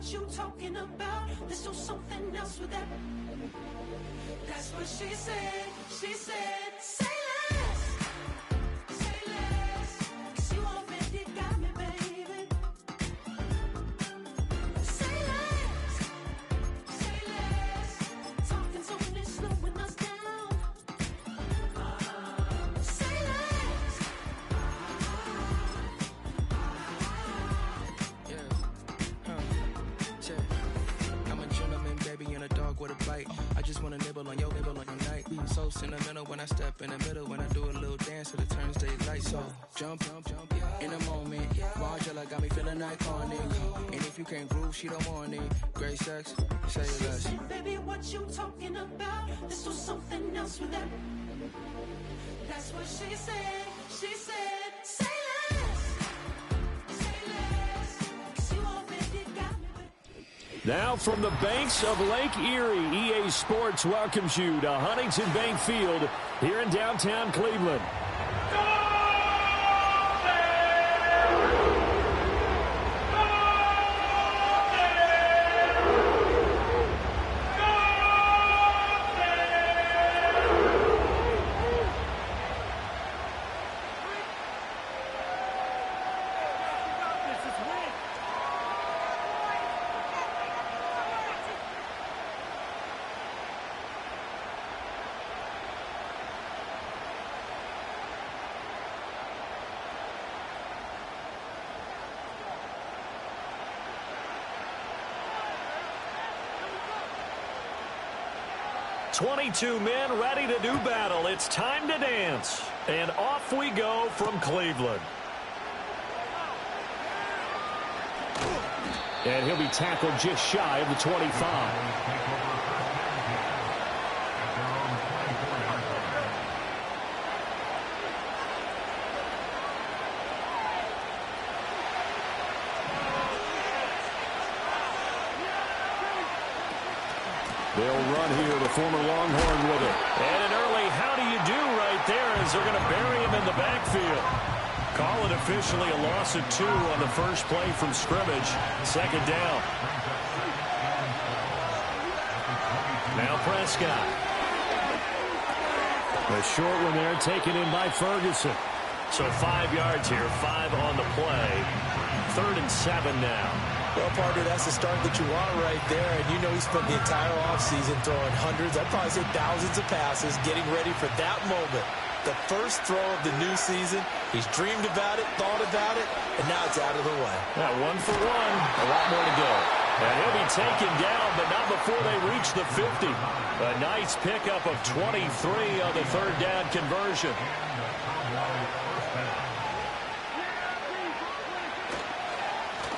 what you talking about. Let's do something else with that. That's what she said. She said, say less. Say less. 'Cause you already got me, baby. Say less. Say less. Talking so much, slowing us down. Say less. I'm a gentleman, baby, and a dog with a bite. I just wanna nibble on your night. So sentimental when I step in the middle. When I do a little dance till it turns daylight. So jump, in a moment. Margella got me feeling iconic. And if you can't groove, she don't want it. Great sex, say less. Baby, what you talking about? Let's do something else with that. That's what she said. She said, say less. Say less. 'Cause you already got me. Now from the banks of Lake Erie, EA Sports welcomes you to Huntington Bank Field here in downtown Cleveland. "22 men ready to do battle. It's time to dance." And off we go from Cleveland. And he'll be tackled just shy of the 25. They'll run here, the former Longhorn with it. And an early how do you do right there as they're going to bury him in the backfield. Call it officially a loss of 2 on the first play from scrimmage. Second down. Now Prescott. A short one there taken in by Ferguson. So 5 yards here, 5 on the play. 3rd and 7 now. Well, partner, that's the start that you want right there. And you know he spent the entire offseason throwing hundreds, I'd probably say thousands of passes, getting ready for that moment. The first throw of the new season. He's dreamed about it, thought about it, and now it's out of the way. Yeah, 1 for 1. A lot more to go. And he'll be taken down, but not before they reach the 50. A nice pickup of 23 on the 3rd down conversion.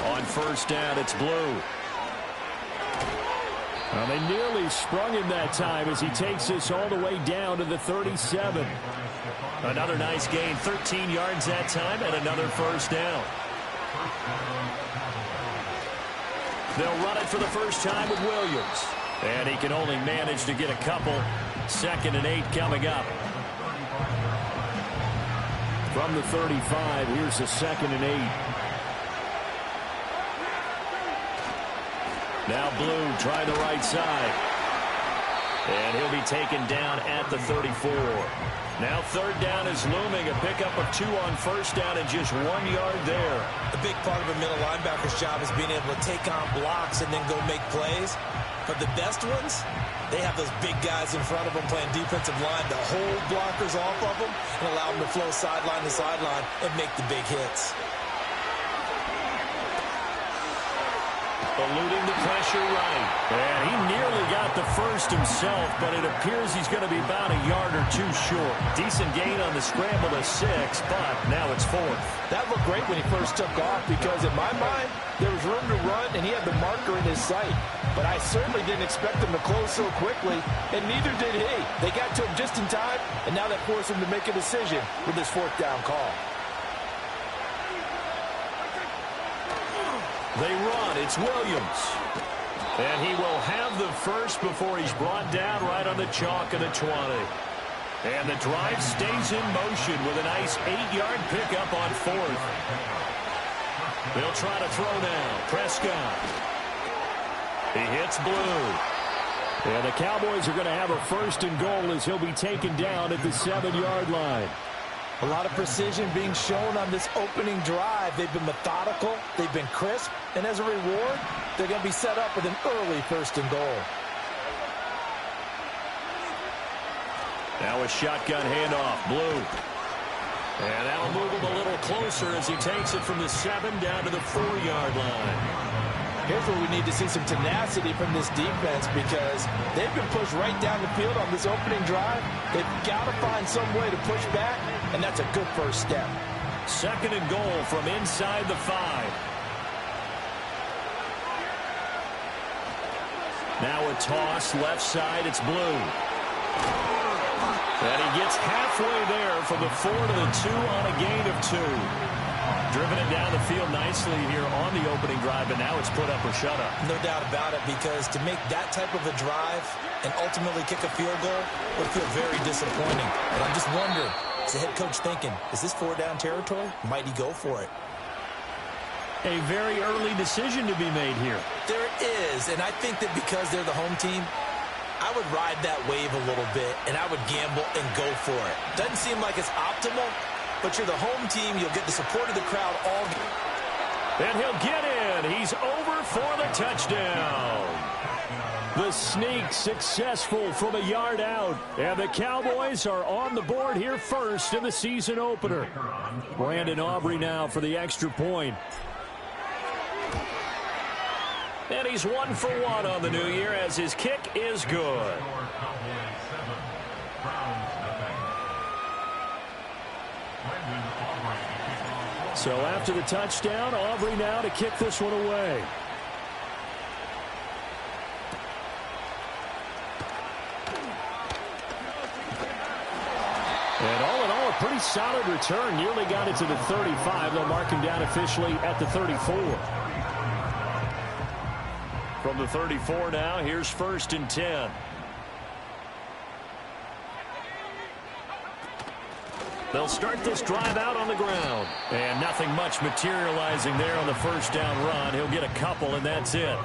On 1st down, it's Blue. Well, they nearly sprung him that time as he takes this all the way down to the 37. Another nice gain, 13 yards that time, and another 1st down. They'll run it for the first time with Williams. And he can only manage to get a couple. 2nd and 8 coming up. From the 35, here's the 2nd and 8. Now Blue trying the right side. And he'll be taken down at the 34. Now 3rd down is looming. A pickup of 2 on 1st down and just 1 yard there. A big part of a middle linebacker's job is being able to take on blocks and then go make plays. But the best ones, they have those big guys in front of them playing defensive line to hold blockers off of them and allow them to flow sideline to sideline and make the big hits. Eluding the pressure right. And he nearly got the first himself, but it appears he's going to be about a yard or 2 short. Decent gain on the scramble to 6, but now it's 4th. That looked great when he first took off because in my mind, there was room to run and he had the marker in his sight. But I certainly didn't expect him to close so quickly, and neither did he. They got to him just in time, and now that forced him to make a decision with this 4th down call. They run. It's Williams. And he will have the first before he's brought down right on the chalk of the 20. And the drive stays in motion with a nice 8-yard pickup on 4th. They'll try to throw now. Prescott. He hits Blue. And the Cowboys are going to have a 1st and goal as he'll be taken down at the 7-yard line. A lot of precision being shown on this opening drive. They've been methodical. They've been crisp. And as a reward, they're going to be set up with an early 1st and goal. Now a shotgun handoff. Blue. And that'll move him a little closer as he takes it from the 7 down to the 4-yard line. Here's where we need to see some tenacity from this defense because they've been pushed right down the field on this opening drive. They've got to find some way to push back, and that's a good first step. 2nd and goal from inside the 5. Now a toss, left side, it's Blue. And he gets halfway there from the 4 to the 2 on a gain of 2. Driven it down the field nicely here on the opening drive, but now it's put up or shut up. No doubt about it, because to make that type of a drive and ultimately kick a field goal would feel very disappointing. But I'm just wondering, is the head coach thinking, is this 4-down territory? Might he go for it? A very early decision to be made here. There is, and I think that because they're the home team, I would ride that wave a little bit, and I would gamble and go for it. Doesn't seem like it's optimal, but you're the home team. You'll get the support of the crowd all game. And he'll get in. He's over for the touchdown. The sneak successful from a yard out. And the Cowboys are on the board here first in the season opener. Brandon Aubrey now for the extra point. And he's 1 for 1 on the new year as his kick is good. So after the touchdown, Aubrey now to kick this one away. And all in all, a pretty solid return. Nearly got it to the 35. They'll mark him down officially at the 34. From the 34 now, here's 1st and 10. They'll start this drive out on the ground. And nothing much materializing there on the 1st down run. He'll get a couple, and that's it.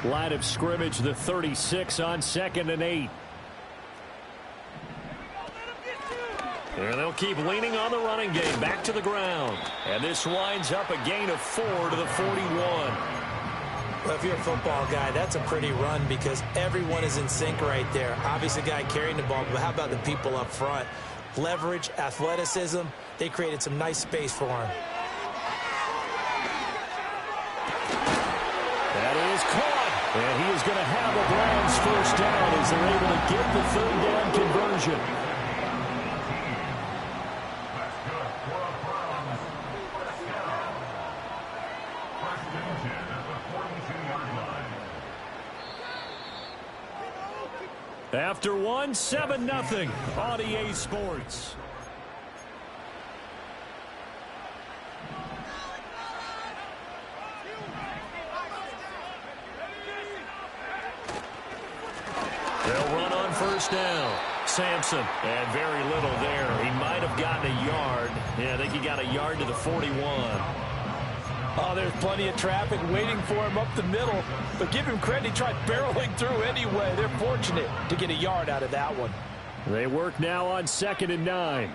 Line of scrimmage, the 36 on 2nd and 8. And they'll keep leaning on the running game. Back to the ground. And this winds up a gain of 4 to the 41. Well, if you're a football guy, that's a pretty run because everyone is in sync right there. Obviously, the guy carrying the ball, but how about the people up front? Leverage, athleticism, they created some nice space for him. That is caught. And he is going to have the Browns 1st down as they're able to get the 3rd down conversion. After 1, 7-0 on EA Sports. They'll run on 1st down. Sampson, and very little there. He might have gotten a yard. Yeah, I think he got a yard to the 41. Oh, there's plenty of traffic waiting for him up the middle. But give him credit, he tried barreling through anyway. They're fortunate to get a yard out of that one. They work now on 2nd and 9.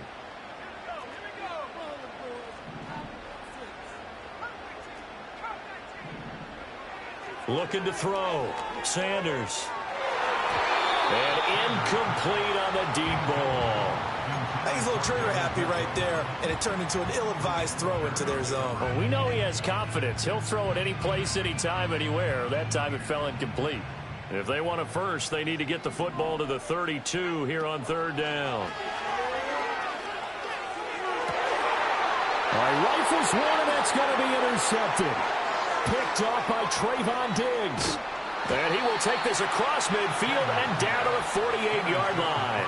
Looking to throw. Sanders. And incomplete on the deep ball. I think he's a little trigger happy right there, and it turned into an ill-advised throw into their zone. Well, we know he has confidence. He'll throw it any place, anytime, anywhere. That time it fell incomplete. If they want a first, they need to get the football to the 32 here on 3rd down. All right, rifles one, and that's going to be intercepted. Picked off by Trayvon Diggs. And he will take this across midfield and down to the 48-yard line.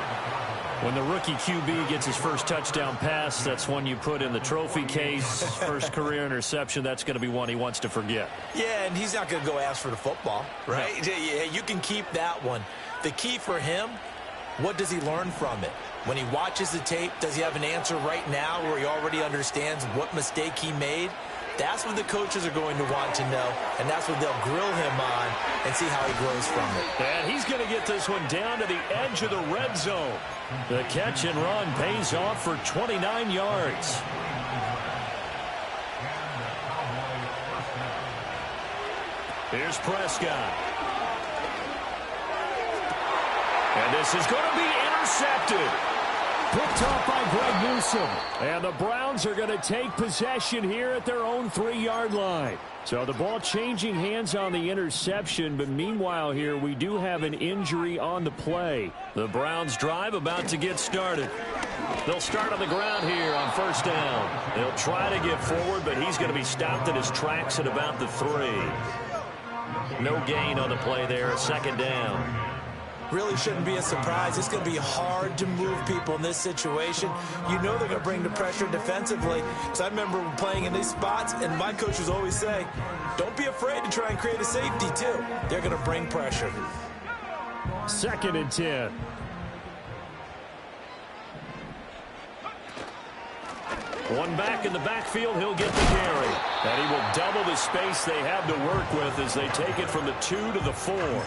When the rookie QB gets his first touchdown pass, that's one you put in the trophy case. First career interception, that's going to be one he wants to forget. Yeah, and he's not going to go ask for the football, right? No. Yeah, you can keep that one. The key for him, what does he learn from it? When he watches the tape, does he have an answer right now where he already understands what mistake he made? That's what the coaches are going to want to know, and that's what they'll grill him on and see how he grows from it. And he's going to get this one down to the edge of the red zone. The catch and run pays off for 29 yards. Here's Prescott. And this is going to be intercepted. Picked off by Greg Newsome. And the Browns are going to take possession here at their own 3-yard line. So the ball changing hands on the interception, but meanwhile here we do have an injury on the play. The Browns drive about to get started. They'll start on the ground here on first down. They'll try to get forward, but he's going to be stopped in his tracks at about the 3. No gain on the play there, a second down. Really shouldn't be a surprise. It's going to be hard to move people in this situation. You know they're going to bring the pressure defensively. So I remember playing in these spots, and my coaches always say, don't be afraid to try and create a safety, too. They're going to bring pressure. 2nd and 10. One back in the backfield, he'll get the carry. And he will double the space they have to work with as they take it from the 2 to the 4.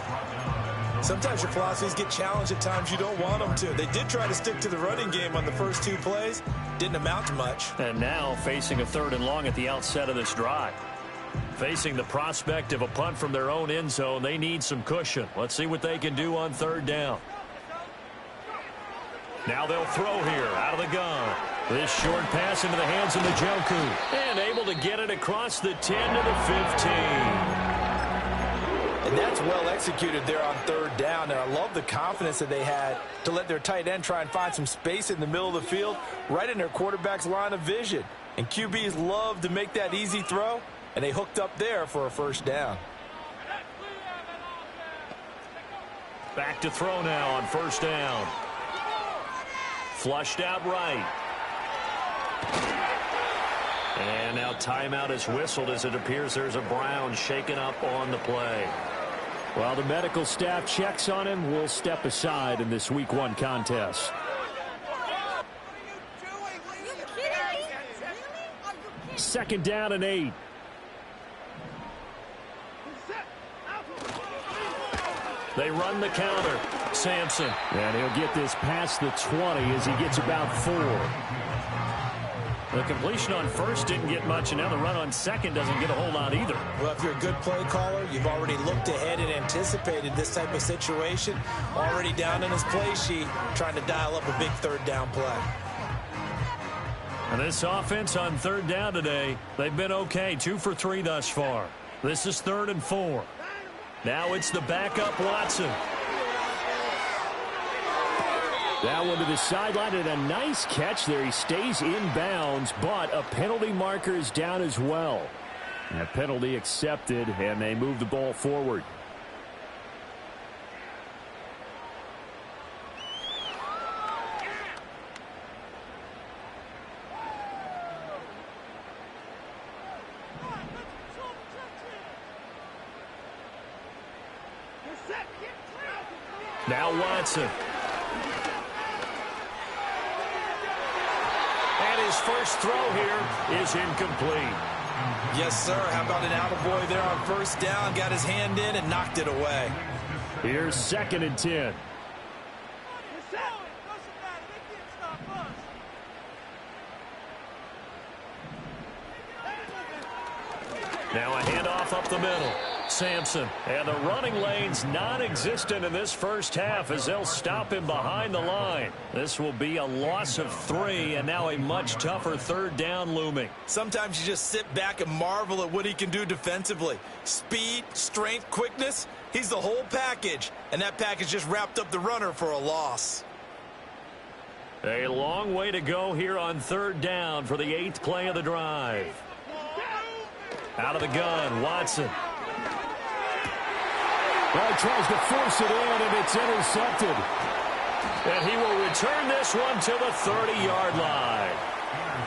Sometimes your philosophies get challenged at times you don't want them to. They did try to stick to the running game on the first 2 plays. Didn't amount to much. And now facing a 3rd and long at the outset of this drive. Facing the prospect of a punt from their own end zone, they need some cushion. Let's see what they can do on 3rd down. Now they'll throw here out of the gun. This short pass into the hands of Njoku. And able to get it across the 10 to the 15. And that's well executed there on 3rd down. And I love the confidence that they had to let their tight end try and find some space in the middle of the field, right in their quarterback's line of vision. And QBs love to make that easy throw, and they hooked up there for a first down. Back to throw now on 1st down. Flushed out right. And now timeout is whistled as it appears there's a Brown shaken up on the play. While the medical staff checks on him, we'll step aside in this Week 1 contest. Second down and 8. They run the counter. Sampson. And he'll get this past the 20 as he gets about 4. The completion on 1st didn't get much, and now the run on 2nd doesn't get a whole lot either. Well, if you're a good play caller, you've already looked ahead and anticipated this type of situation. Already down in his play sheet, trying to dial up a big 3rd down play. And this offense on 3rd down today, they've been okay. 2 for 3 thus far. This is 3rd and 4. Now it's the backup Watson. That one to the sideline, and a nice catch there. He stays in bounds, but a penalty marker is down as well. And a penalty accepted, and they move the ball forward. Now Watson. And his first throw here is incomplete. Yes, sir. How about an attaboy there on 1st down? Got his hand in and knocked it away. Here's 2nd and 10. Now a handoff up the middle. Sampson. And the running lane's non-existent in this first half as they'll stop him behind the line. This will be a loss of 3, and now a much tougher 3rd down looming. Sometimes you just sit back and marvel at what he can do defensively. Speed, strength, quickness. He's the whole package, and that package just wrapped up the runner for a loss. A long way to go here on 3rd down for the 8th play of the drive. Out of the gun, Watson. Well, he tries to force it in, and it's intercepted. And he will return this one to the 30-yard line.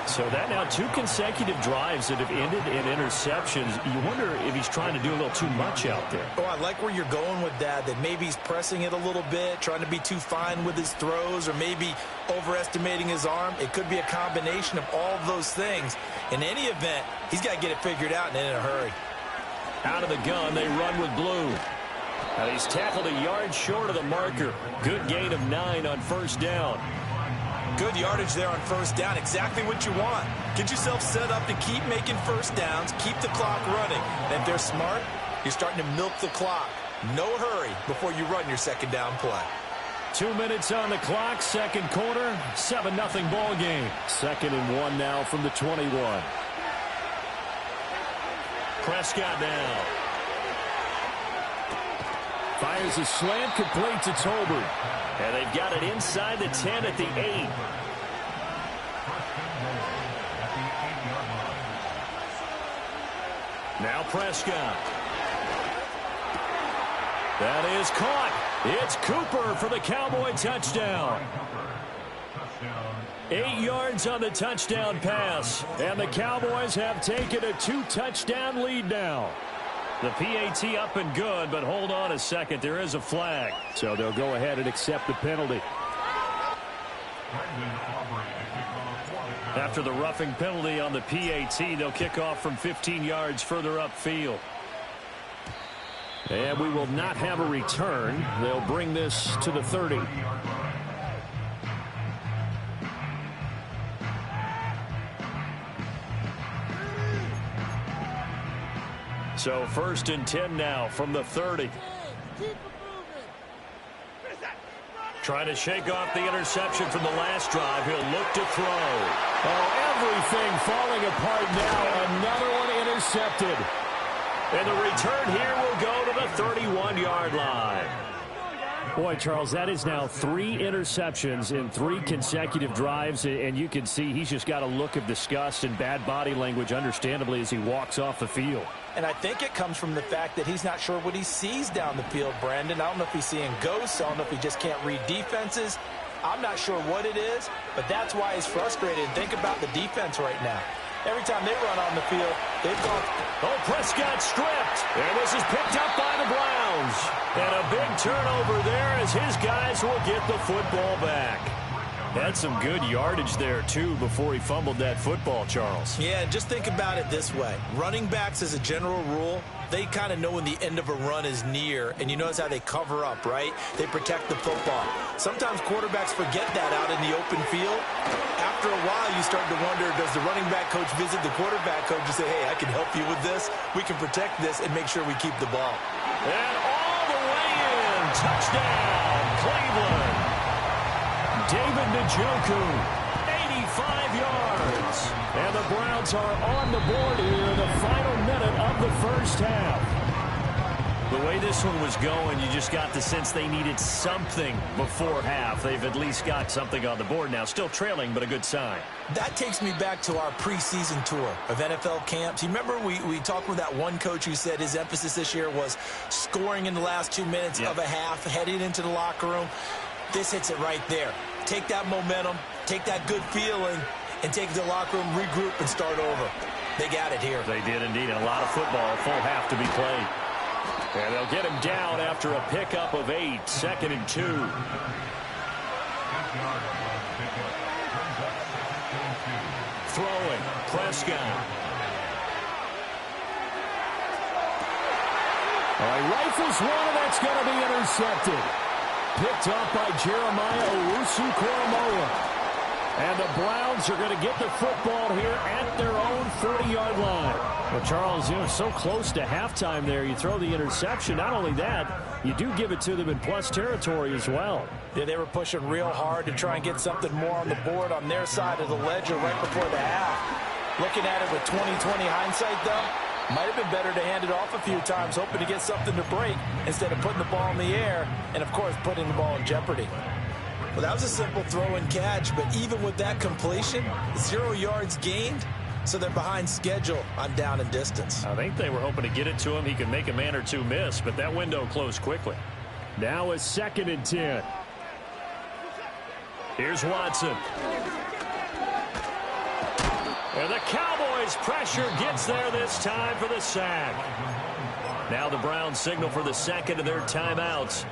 So that now 2 consecutive drives that have ended in interceptions. You wonder if he's trying to do a little too much out there. Oh, I like where you're going with that maybe he's pressing it a little bit, trying to be too fine with his throws, or maybe overestimating his arm. It could be a combination of all of those things. In any event, he's got to get it figured out and in a hurry. Out of the gun, they run with Blue. Now he's tackled a yard short of the marker. Good gain of 9 on first down. Good yardage there on first down. Exactly what you want. Get yourself set up to keep making first downs, keep the clock running. And if they're smart, you're starting to milk the clock. No hurry before you run your second down play. 2 minutes on the clock, second quarter, 7-0 ball game. 2nd and 1 now from the 21. Prescott now. Fires a slant, complete to Tolbert. And they've got it inside the 10 at the 8. Now Prescott. That is caught. It's Cooper for the Cowboy touchdown. 8 yards on the touchdown pass. And the Cowboys have taken a 2-touchdown lead now. The PAT up and good, but hold on a second. There is a flag. So they'll go ahead and accept the penalty. After the roughing penalty on the PAT, they'll kick off from 15 yards further upfield. And we will not have a return. They'll bring this to the 30. So 1st and 10 now from the 30. Trying to shake off the interception from the last drive. He'll look to throw. Oh, everything falling apart now. Another one intercepted. And the return here will go to the 31-yard line. Boy, Charles, that is now 3 interceptions in 3 consecutive drives, and you can see he's just got a look of disgust and bad body language, understandably, as he walks off the field. And I think it comes from the fact that he's not sure what he sees down the field, Brandon. I don't know if he's seeing ghosts. I don't know if he just can't read defenses. I'm not sure what it is, but that's why he's frustrated. Think about the defense right now. Every time they run on the field, they've gone. Oh, Prescott stripped. And this is picked up by the Browns. And a big turnover there as his guys will get the football back. Had some good yardage there, too, before he fumbled that football, Charles. Yeah, just think about it this way. Running backs, as a general rule, they kind of know when the end of a run is near, and you notice how they cover up, right? They protect the football. Sometimes quarterbacks forget that out in the open field. After a while, you start to wonder, does the running back coach visit the quarterback coach and say, hey, I can help you with this. We can protect this and make sure we keep the ball. And all the way in. Touchdown, Cleveland. David Njoku, 85 yards. And the Browns are on the board here in the final minute of the first half. The way this one was going, you just got the sense they needed something before half. They've at least got something on the board now. Still trailing, but a good sign. That takes me back to our preseason tour of NFL camps. You remember we talked with that one coach who said his emphasis this year was scoring in the last 2 minutes of a half, heading into the locker room. This hits it right there. Take that momentum, take that good feeling, and take it to the locker room, regroup, and start over. They got it here. They did indeed. And a lot of football, a full half to be played. And they'll get him down after a pickup of 8, 2nd and 2. Throwing, Prescott. All right, rifles one, and that's going to be intercepted. Picked up by Jeremiah Owusu-Koramoah. And the Browns are going to get the football here at their own 40-yard line. Well, Charles, so close to halftime there. You throw the interception. Not only that, you do give it to them in plus territory as well. Yeah, they were pushing real hard to try and get something more on the board on their side of the ledger right before the half. Looking at it with 20/20 hindsight, though, might have been better to hand it off a few times, hoping to get something to break instead of putting the ball in the air and, of course, putting the ball in jeopardy. Well, that was a simple throw and catch, but even with that completion, 0 yards gained, so they're behind schedule on down and distance. I think they were hoping to get it to him. He could make a man or two miss, but that window closed quickly. Now a 2nd and 10. Here's Watson. And the Cowboys' pressure gets there this time for the sack. Now the Browns signal for the second of their timeouts,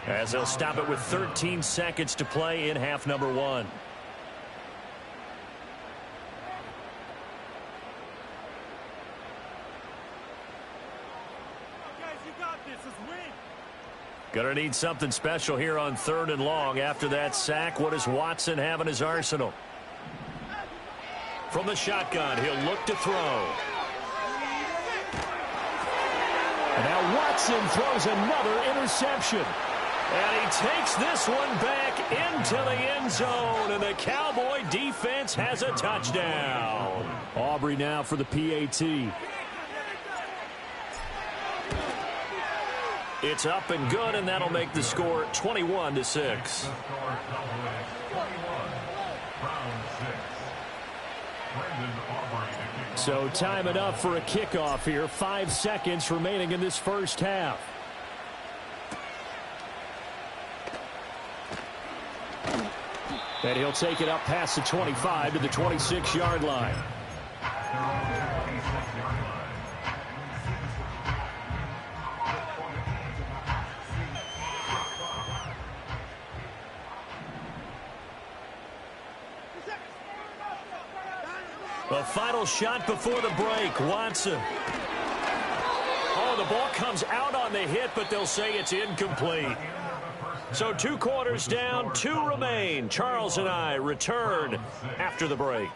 as they'll stop it with 13 seconds to play in half number 1. Gonna need something special here on 3rd and long. After that sack, what does Watson have in his arsenal? From the shotgun, he'll look to throw. And now Watson throws another interception. And he takes this one back into the end zone, and the Cowboy defense has a touchdown. Aubrey now for the PAT. It's up and good, and that'll make the score 21-6. So time enough for a kickoff here. 5 seconds remaining in this first half. And he'll take it up past the 25 to the 26-yard line. The final shot before the break. Watson. Oh, the ball comes out on the hit, but they'll say it's incomplete. So 2 quarters down, 2 remain. Charles and I return after the break.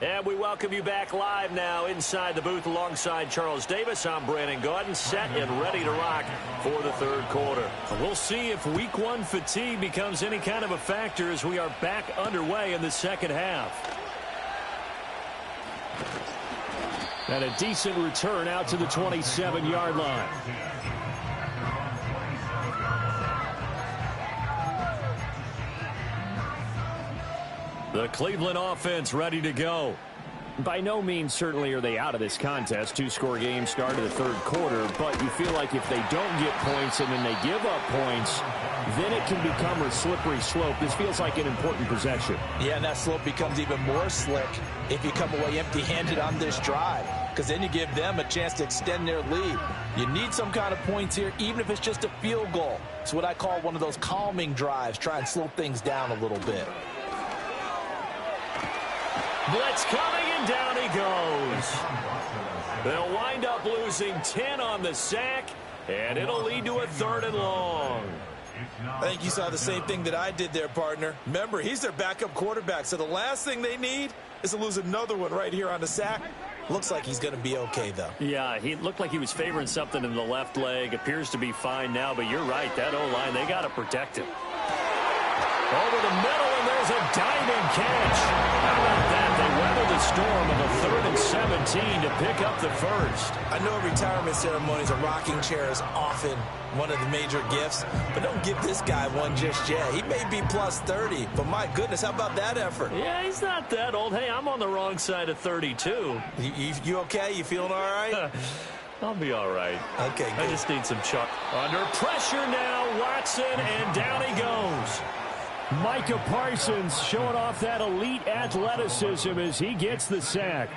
And we welcome you back live now inside the booth alongside Charles Davis. I'm Brandon Gaudin, set and ready to rock for the 3rd quarter. We'll see if week 1 fatigue becomes any kind of a factor as we are back underway in the second half. And a decent return out to the 27-yard line. The Cleveland offense ready to go. By no means certainly are they out of this contest. 2-score game start of the 3rd quarter, but you feel like if they don't get points and then they give up points, then it can become a slippery slope. This feels like an important possession. Yeah, and that slope becomes even more slick if you come away empty-handed on this drive, because then you give them a chance to extend their lead. You need some kind of points here, even if it's just a field goal. It's what I call one of those calming drives. Try and slow things down a little bit. Blitz coming, and down he goes. They'll wind up losing 10 on the sack, and it'll lead to a 3rd and long. I think you saw the same thing that I did there, partner. Remember, he's their backup quarterback, so the last thing they need is to lose another one right here on the sack. Looks like he's going to be okay, though. Yeah, he looked like he was favoring something in the left leg. Appears to be fine now, but you're right. That O-line, they got to protect him. Over the middle, and there's a diving catch. How about that? They weather the storm of a 3rd and 17 to pick up the first. I know retirement ceremonies, a rocking chair is often one of the major gifts, but don't give this guy one just yet. He may be plus 30, but my goodness, how about that effort? Yeah, he's not that old. Hey, I'm on the wrong side of 32. You okay? You feeling all right? I'll be all right. Okay, good. I just need some chuck. Under pressure now, Watson, and down he goes. Micah Parsons showing off that elite athleticism as he gets the sack.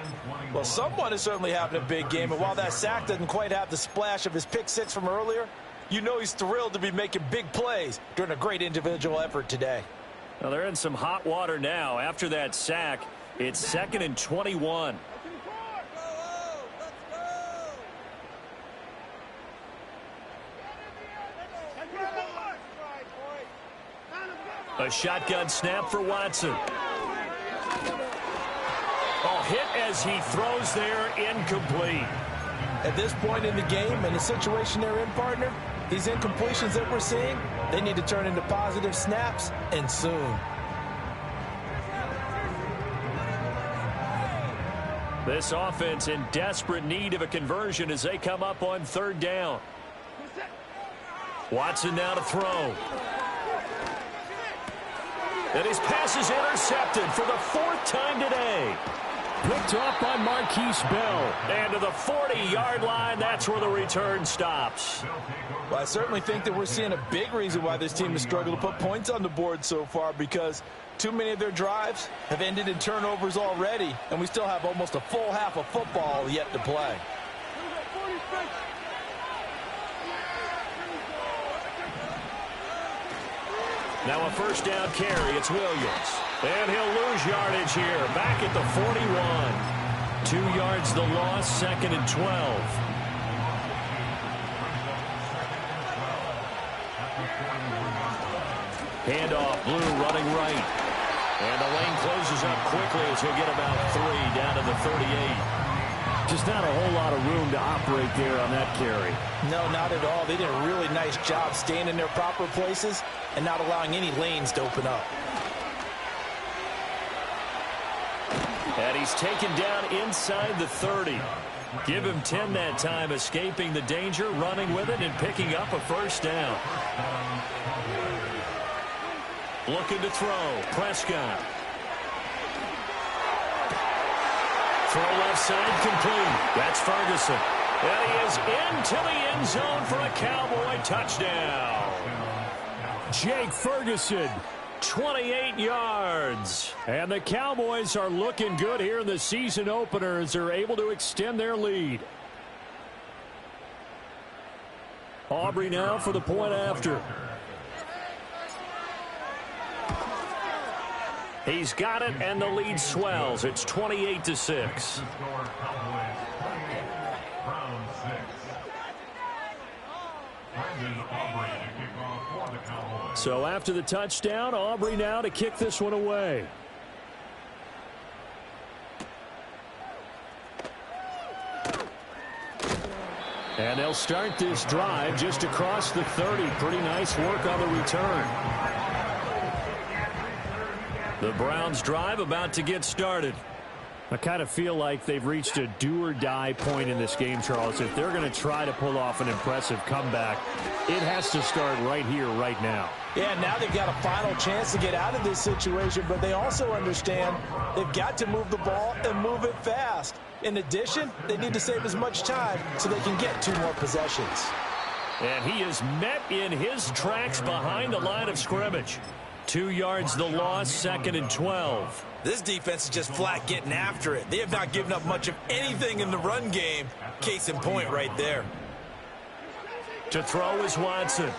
Well, someone is certainly having a big game, and while that sack doesn't quite have the splash of his pick 6 from earlier, you know he's thrilled to be making big plays during a great individual effort today. Now they're in some hot water now. After that sack, it's 2nd and 21. A shotgun snap for Watson. Oh, hit as he throws there, incomplete. At this point in the game and the situation they're in, partner, these incompletions that we're seeing, they need to turn into positive snaps, and soon. This offense in desperate need of a conversion as they come up on 3rd down. Watson now to throw. And his pass is intercepted for the 4th time today. Picked off by Marquise Bell. And to the 40-yard line, that's where the return stops. Well, I certainly think that we're seeing a big reason why this team has struggled to put points on the board so far, because too many of their drives have ended in turnovers already, and we still have almost a full half of football yet to play. Now a first down carry. It's Williams. And he'll lose yardage here. Back at the 41. 2 yards the loss, 2nd and 12. Handoff, Blue running right. And the lane closes up quickly as he'll get about 3 down to the 38. Just not a whole lot of room to operate there on that carry. No, not at all. They did a really nice job staying in their proper places and not allowing any lanes to open up. And he's taken down inside the 30. Give him 10 that time, escaping the danger, running with it, and picking up a first down. Looking to throw. Prescott. Throw left side complete. That's Ferguson. And he is into the end zone for a Cowboy touchdown. Jake Ferguson. 28 yards. And the Cowboys are looking good here in the season opener as they're able to extend their lead. Aubrey now for the point after. He's got it, and the lead swells. It's 28-6. So after the touchdown, Aubrey now to kick this one away. And they'll start this drive just across the 30. Pretty nice work on the return. The Browns drive about to get started. I kind of feel like they've reached a do-or-die point in this game, Charles. If they're going to try to pull off an impressive comeback, it has to start right here, right now. Yeah, now they've got a final chance to get out of this situation, but they also understand they've got to move the ball and move it fast. In addition, they need to save as much time so they can get 2 more possessions. And he is met in his tracks behind the line of scrimmage. 2 yards the loss, 2nd and 12. This defense is just flat getting after it. They have not given up much of anything in the run game. Case in point right there. To throw is Watson.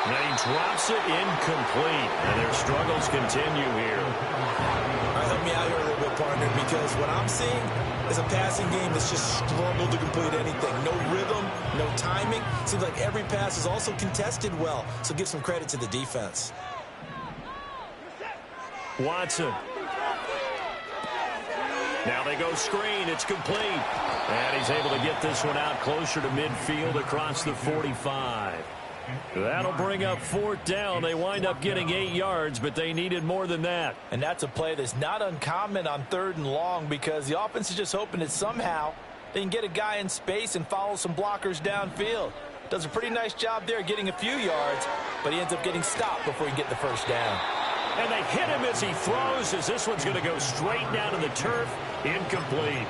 And he drops it incomplete. And their struggles continue here. All right, help me out here a little bit, partner, because what I'm seeing is a passing game that's just struggled to complete anything. No rhythm, no timing. Seems like every pass is also contested well. So give some credit to the defense. Watson. Now they go screen. It's complete. And he's able to get this one out closer to midfield across the 45. That'll bring up 4th down. They wind up getting 8 yards, but they needed more than that. And that's a play that's not uncommon on 3rd and long, because the offense is just hoping that somehow they can get a guy in space and follow some blockers downfield. Does a pretty nice job there getting a few yards, but he ends up getting stopped before he can get the first down. And they hit him as he throws, as this one's going to go straight down to the turf. Incomplete.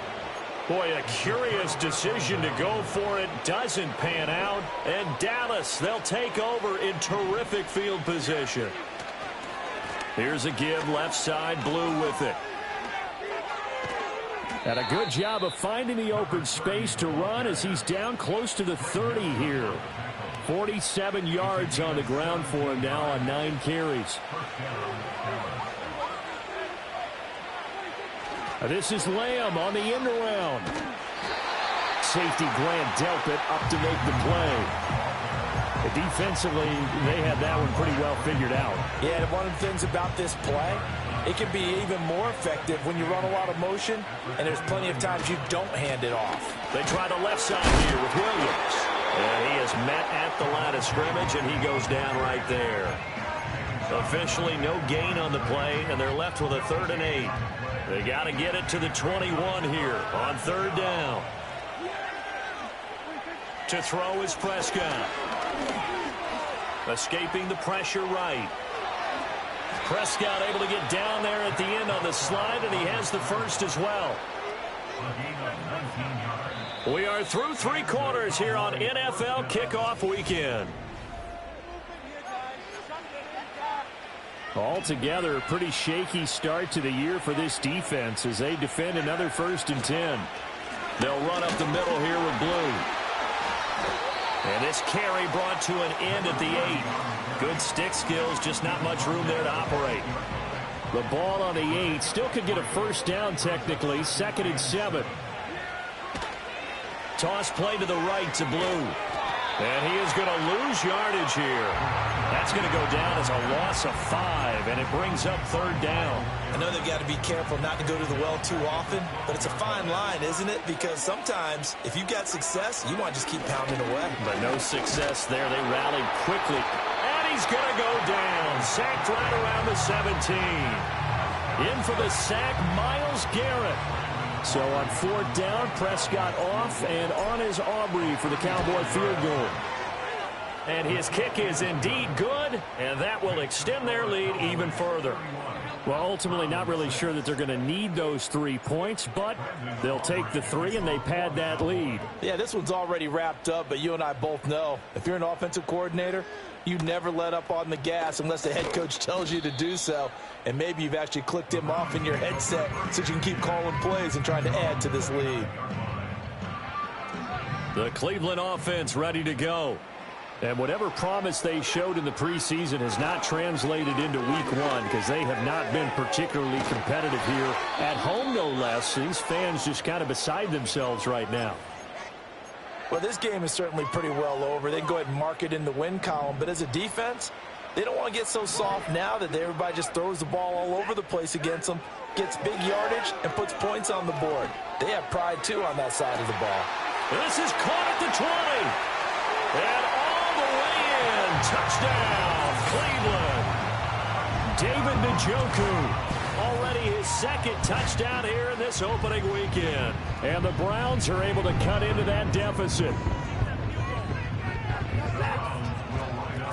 Boy, a curious decision to go for it. Doesn't pan out. And Dallas, they'll take over in terrific field position. Here's a give, left side, Blue with it. And a good job of finding the open space to run as he's down close to the 30 here. 47 yards on the ground for him now on 9 carries. This is Lamb on the end around. Safety Grant dealt it up to make the play. Defensively, they had that one pretty well figured out. Yeah, and one of the things about this play, it can be even more effective when you run a lot of motion, and there's plenty of times you don't hand it off. They try the left side here with Williams. And he is met at the line of scrimmage, and he goes down right there. Officially no gain on the play, and they're left with a 3rd and 8. They got to get it to the 21 here on 3rd down. To throw is Prescott. Escaping the pressure right. Prescott able to get down there at the end on the slide, and he has the first as well. We are through 3 quarters here on NFL Kickoff Weekend. Altogether, a pretty shaky start to the year for this defense as they defend another 1st and 10. They'll run up the middle here with Blue. And this carry brought to an end at the 8. Good stick skills, just not much room there to operate. The ball on the 8 still could get a first down technically. 2nd and 7. Toss play to the right to Blue. And he is going to lose yardage here. That's going to go down as a loss of 5, and it brings up 3rd down. I know they've got to be careful not to go to the well too often, but it's a fine line, isn't it? Because sometimes, if you've got success, you want to just keep pounding away. But no success there. They rallied quickly. And he's going to go down. Sacked right around the 17. In for the sack, Myles Garrett. So on 4th down, Prescott off, and on is Aubrey for the Cowboy field goal. And his kick is indeed good, and that will extend their lead even further. Well, ultimately not really sure that they're going to need those 3 points, but they'll take the 3 and they pad that lead. Yeah, this one's already wrapped up, but you and I both know if you're an offensive coordinator, you never let up on the gas unless the head coach tells you to do so. And maybe you've actually clicked him off in your headset so you can keep calling plays and trying to add to this lead. The Cleveland offense ready to go. And whatever promise they showed in the preseason has not translated into week 1 because they have not been particularly competitive here at home, no less. These fans just kind of beside themselves right now. Well, this game is certainly pretty well over. They can go ahead and mark it in the win column. But as a defense, they don't want to get so soft now that everybody just throws the ball all over the place against them, gets big yardage, and puts points on the board. They have pride, too, on that side of the ball. This is caught at the 20. And all the way in. Touchdown, Cleveland. David Njoku. Already his 2nd touchdown here in this opening weekend. And the Browns are able to cut into that deficit.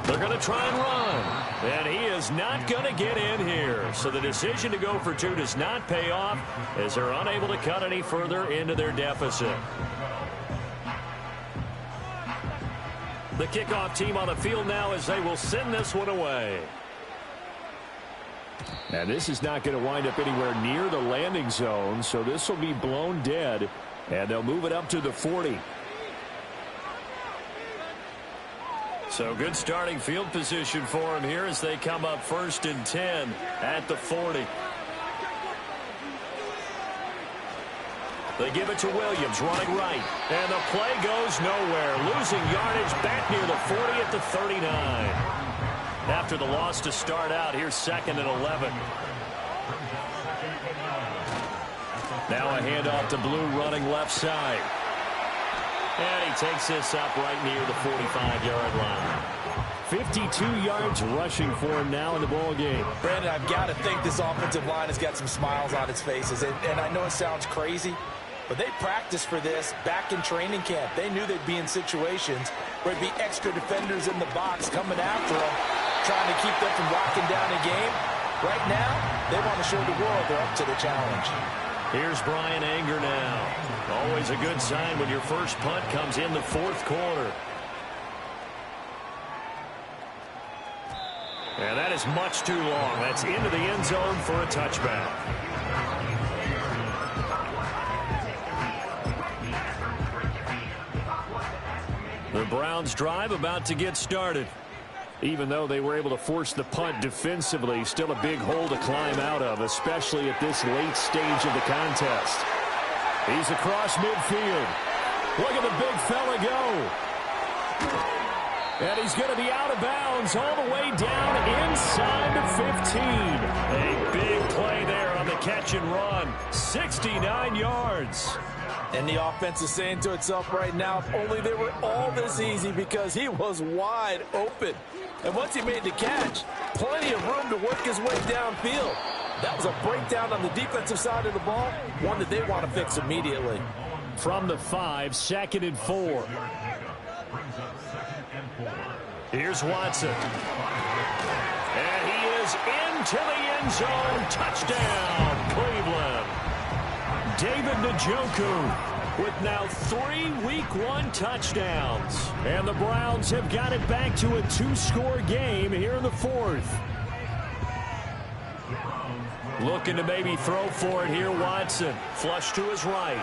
They're going to try and run. And he is not going to get in here. So the decision to go for 2 does not pay off as they're unable to cut any further into their deficit. The kickoff team on the field now as they will send this one away. And this is not going to wind up anywhere near the landing zone, so this will be blown dead, and they'll move it up to the 40. So good starting field position for them here as they come up 1st and 10 at the 40. They give it to Williams, running right. And the play goes nowhere. Losing yardage back near the 40 at the 39. After the loss to start out, here's 2nd and 11. Now a handoff to Blue running left side. And he takes this up right near the 45-yard line. 52 yards rushing for him now in the ball game. Brandon, I've got to think this offensive line has got some smiles on its faces. And I know it sounds crazy, but they practiced for this back in training camp. They knew they'd be in situations where there'd be extra defenders in the box coming after them, trying to keep them from locking down a game. Right now, they want to show the world they're up to the challenge. Here's Brian Anger now. Always a good sign when your first punt comes in the 4th quarter. And that is much too long. That's into the end zone for a touchback. The Browns drive about to get started. Even though they were able to force the punt defensively, still a big hole to climb out of, especially at this late stage of the contest. He's across midfield. Look at the big fella go. And he's going to be out of bounds all the way down inside the 15. A big play there on the catch and run. 69 yards. And the offense is saying to itself right now, if only they were all this easy, because he was wide open. And once he made the catch, plenty of room to work his way downfield. That was a breakdown on the defensive side of the ball, one that they want to fix immediately. From the 5, 2nd and 4. Here's Watson. And he is into the end zone. Touchdown, Cleveland. David Njoku with now 3 Week 1 touchdowns. And the Browns have got it back to a 2-score game here in the 4th. Looking to maybe throw for it here, Watson. Flush to his right.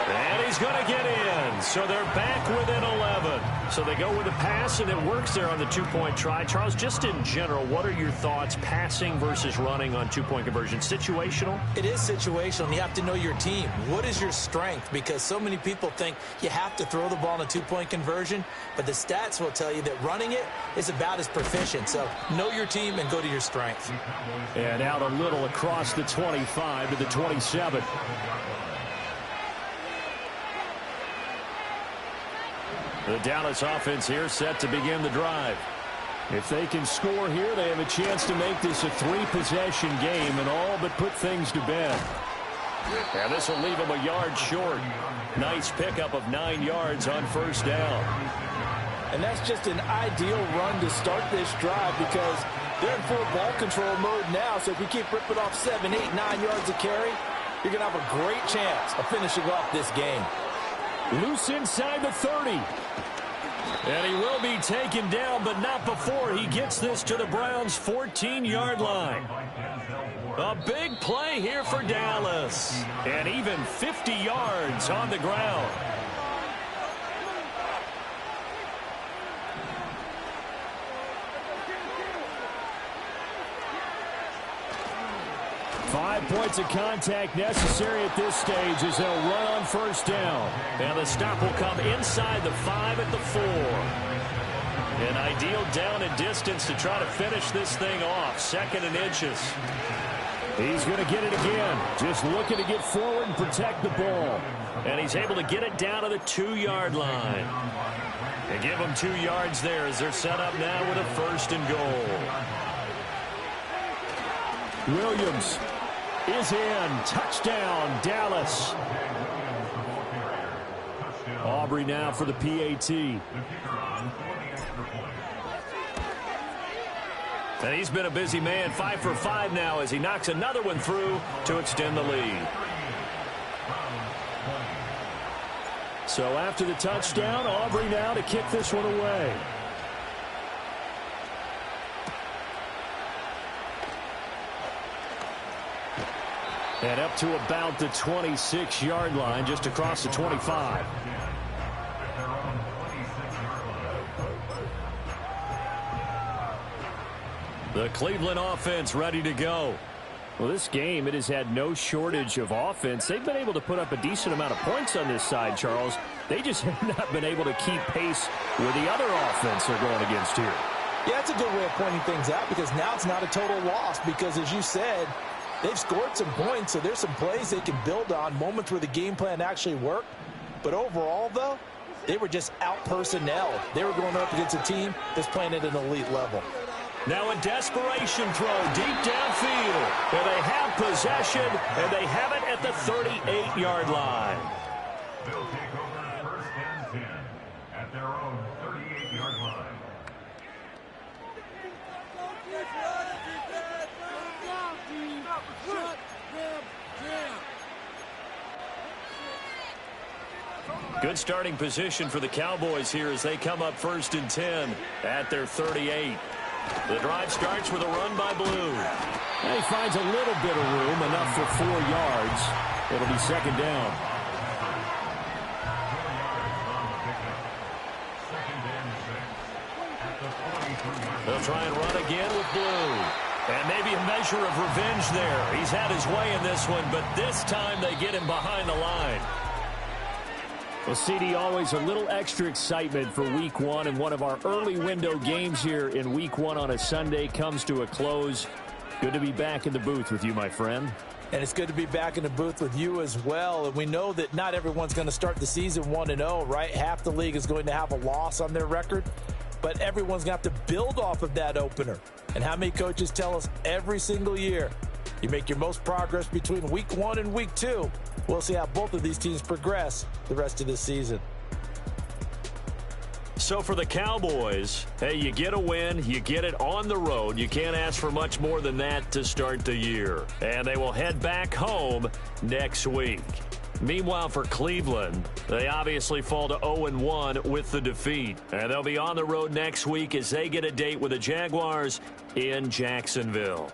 And he's going to get in. So they're back within 11. So they go with a pass, and it works there on the 2-point try. Charles, just in general, what are your thoughts passing versus running on 2-point conversion? Situational? It is situational, and you have to know your team. What is your strength? Because so many people think you have to throw the ball in a 2-point conversion, but the stats will tell you that running it is about as proficient. So know your team and go to your strength. And out a little across the 25 to the 27. The Dallas offense here set to begin the drive. If they can score here, they have a chance to make this a 3-possession game and all but put things to bed. And this will leave them a yard short. Nice pickup of 9 yards on first down. And that's just an ideal run to start this drive because they're in full ball control mode now. So if you keep ripping off 7, 8, 9 yards of carry, you're going to have a great chance of finishing off this game. Loose inside the 30. And he will be taken down, but not before he gets this to the Browns' 14-yard line. A big play here for Dallas. And even 50 yards on the ground. Five points of contact necessary at this stage as they'll run on first down. And the stop will come inside the 5 at the 4. An ideal down and distance to try to finish this thing off. 2nd and inches. He's going to get it again. Just looking to get forward and protect the ball. And he's able to get it down to the 2-yard line. And give them 2 yards there as they're set up now with a 1st and goal. Williams is in. Touchdown, Dallas. Aubrey now for the PAT. And he's been a busy man. 5 for 5 now as he knocks another one through to extend the lead. So after the touchdown, Aubrey now to kick this one away. And up to about the 26-yard line, just across the 25. The Cleveland offense ready to go. Well, this game, it has had no shortage of offense. They've been able to put up a decent amount of points on this side, Charles. They just have not been able to keep pace with the other offense they're going against here. Yeah, that's a good way of pointing things out because now it's not a total loss because, as you said, they've scored some points, so there's some plays they can build on, moments where the game plan actually worked. But overall, though, they were just out-personnel. They were going up against a team that's playing at an elite level. Now a desperation throw deep downfield. And they have possession, and they have it at the 38-yard line. They'll take over 1st and 10 at their own 38-yard line. Good starting position for the Cowboys here as they come up 1st and 10 at their 38. The drive starts with a run by Blue. And he finds a little bit of room, enough for 4 yards. It'll be 2nd down. They'll try and run again with Blue. And maybe a measure of revenge there. He's had his way in this one, but this time they get him behind the line. Well, CD, always a little extra excitement for Week 1, and one of our early window games here in Week 1 on a Sunday comes to a close. Good to be back in the booth with you, my friend. And it's good to be back in the booth with you as well. And we know that not everyone's going to start the season 1-0, right? Half the league is going to have a loss on their record, but everyone's going to have to build off of that opener. And how many coaches tell us every single year, you make your most progress between Week 1 and Week 2. We'll see how both of these teams progress the rest of this season. So for the Cowboys, hey, you get a win, you get it on the road. You can't ask for much more than that to start the year. And they will head back home next week. Meanwhile, for Cleveland, they obviously fall to 0-1 with the defeat. And they'll be on the road next week as they get a date with the Jaguars in Jacksonville.